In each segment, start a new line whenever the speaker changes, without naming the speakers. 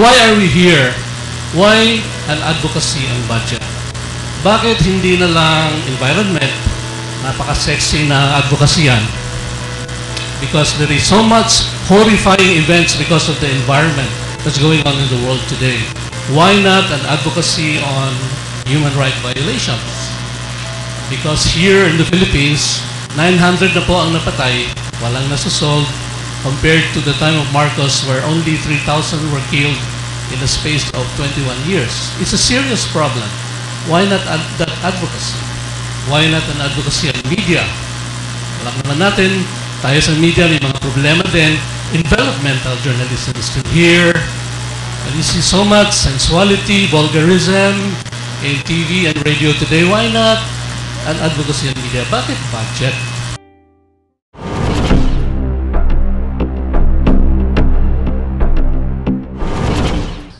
why are we here? Why an advocacy and budget? Bakit hindi na lang environment? Napaka-sexy na advocacy yan. Because there is so much horrifying events because of the environment that's going on in the world today. Why not an advocacy on human rights violations? Because here in the Philippines, 900 na po ang napatay, walang nasusolve, compared to the time of Marcos where only 3,000 were killed in a space of 21 years. It's a serious problem. Why not that advocacy? Why not an advocacy on media? Alam naman natin, tayo sa media may mga problema din. Environmental journalism is still here. And you see so much sensuality, vulgarism in TV and radio today. Why not an advocacy on media? Bakit budget?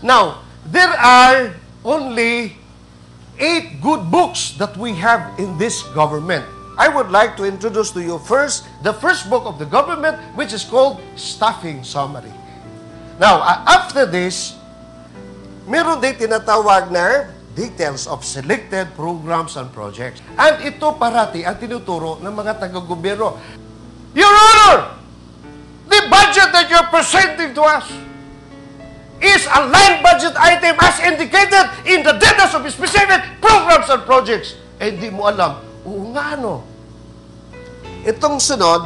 Now, there are only 8 good books that we have in this government. I would like to introduce to you first the first book of the government, which is called Staffing Summary. Now, after this, meron din tinatawag na Details of Selected Programs and Projects. And ito parati ang tinuturo ng mga taga-gobyerno. Your Honor, the budget that you're presenting to us is a line budget item as indicated in the details of specific programs and projects. Eh, di mo alam. Oo nga, no? Itong sunod,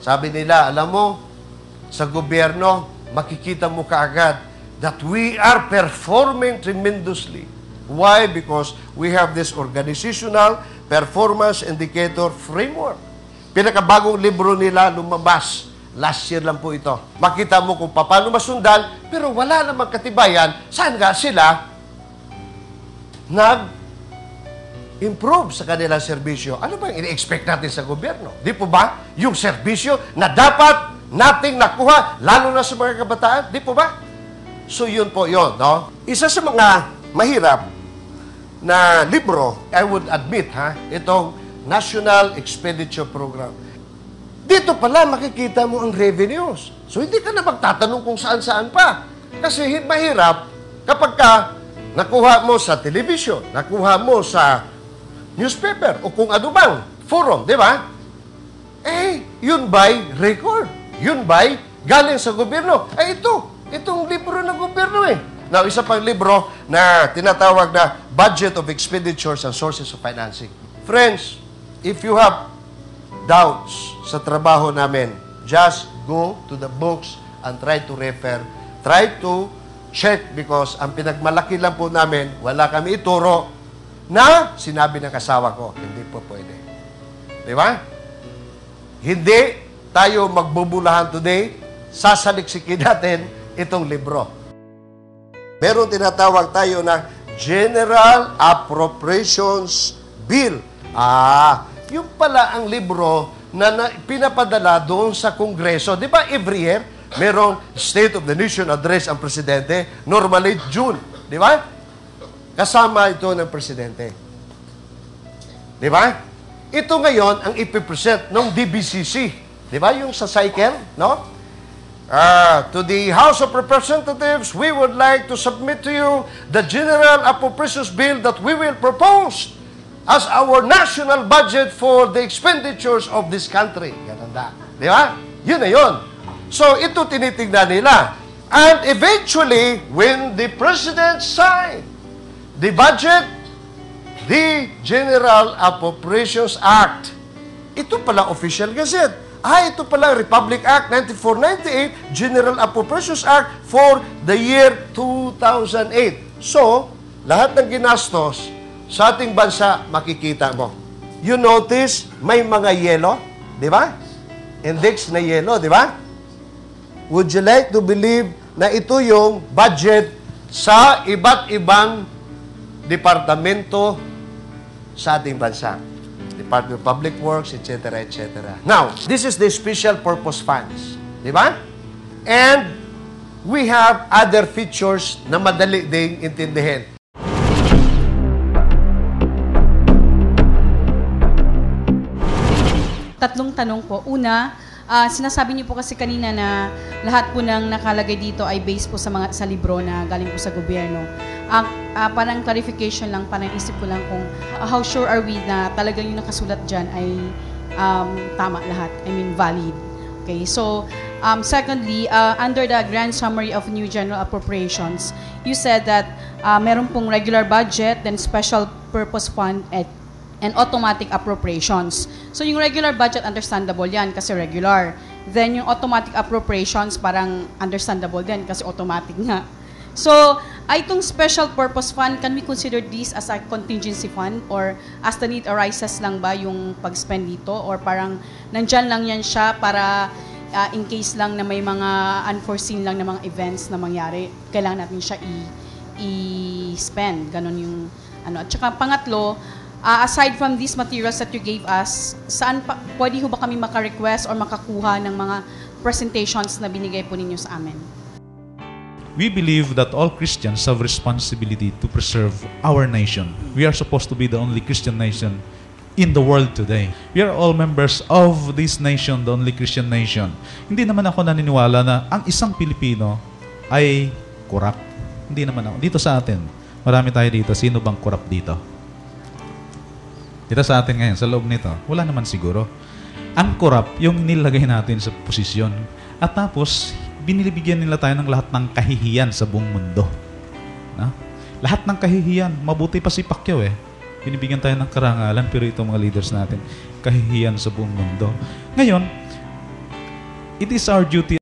sabi nila, alam mo, sa gobyerno, makikita mo kaagad that we are performing tremendously. Why? Because we have this organizational performance indicator framework. Pinakabagong libro nila lumabas. Last year lang po ito. Makita mo kung paano masundan, pero wala namang katibayan saan nga sila nag-improve sa kanilang serbisyo. Ano bang ini-expect natin sa gobyerno? Di po ba? Yung serbisyo na dapat nating nakuha, lalo na sa mga kabataan? Di po ba? So yun po yun, no? Isa sa mga mahirap na libro, I would admit, itong National Expenditure Program. Dito pala makikita mo ang revenues. So, hindi ka na magtatanong kung saan-saan pa. Kasi mahirap kapag ka nakuha mo sa television, nakuha mo sa newspaper, o kung ano bang forum, di ba? Eh, yun ba'y record? Yun ba'y galing sa gobyerno? Eh, itong libro ng gobyerno eh. Now, isa pang libro na tinatawag na Budget of Expenditures and Sources of Financing. Friends, if you have doubts sa trabaho namin, just go to the books and try to refer. Try to check because ang pinagmalaki lang po namin, wala kami ituro na sinabi ng kasawa ko, hindi po pwede. Di ba? Hindi tayo magbubulahan today, sasaliksikin natin itong libro. Meron tinatawag tayo na General Appropriations Bill. Yung pala ang libro na pinapadala doon sa Kongreso. Di ba every year, merong State of the Nation Address ang Presidente, normally June. Di ba? Kasama ito ng Presidente. Di ba? Ito ngayon ang ipipresent ng DBCC. Di ba? Yung sa cycle, no? To the House of Representatives, we would like to submit to you the General Appropriations Bill that we will propose as our national budget for the expenditures of this country. Ganun da. Di ba? Yun na yun. So, ito tinitignan nila. And eventually, when the President signed the budget, the General Appropriations Act, ito pala official gazette. Ito pala Republic Act 9498, General Appropriations Act for the year 2008. So, lahat ng ginastos sa ating bansa, makikita mo. You notice, may mga yellow, di ba? Index na yellow, di ba? Would you like to believe na ito yung budget sa iba't ibang departamento sa ating bansa? Department of Public Works, etc., etc. Now, this is the special purpose funds, di ba? And we have other features na madali ding intindihin.
Tatlong tanong po. Una, Sinasabi niyo po kasi kanina na lahat po ng nakalagay dito ay based po sa libro na galing po sa gobyerno. Parang clarification lang, parang isip ko lang kung how sure are we na talagang yung nakasulat dyan ay tama lahat, I mean valid. Okay, so secondly, under the grand summary of new general appropriations, you said that meron pong regular budget, then special purpose fund, and automatic appropriations. So yung regular budget, understandable yan kasi regular. Then yung automatic appropriations, parang understandable din kasi automatic nga. So, itong special purpose fund, can we consider this as a contingency fund or as the need arises lang ba yung pag-spend dito? Or parang nandyan lang yan siya para in case lang na may mga unforeseen lang na mga events na mangyari, kailangan natin siya i-spend. Ganon yung ano. At saka pangatlo, aside from these materials that you gave us, saan pa, pwede ho ba kami maka-request or makakuha ng mga presentations na binigay po ninyo sa amin?
We believe that all Christians have responsibility to preserve our nation. We are supposed to be the only Christian nation in the world today. We are all members of this nation, the only Christian nation. Hindi naman ako naniniwala na ang isang Pilipino ay corrupt. Hindi naman ako. Dito sa atin, marami tayo dito. Sino bang corrupt dito? Dito sa atin ngayon, sa loob nito, wala naman siguro. Ang corrupt, yung nilagay natin sa posisyon. At tapos, binibigyan nila tayo ng lahat ng kahihiyan sa buong mundo. Na? Lahat ng kahihiyan. Mabuti pa si Pacquiao eh. Binibigyan tayo ng karangalan, pero itong mga leaders natin, kahihiyan sa buong mundo. Ngayon, it is our duty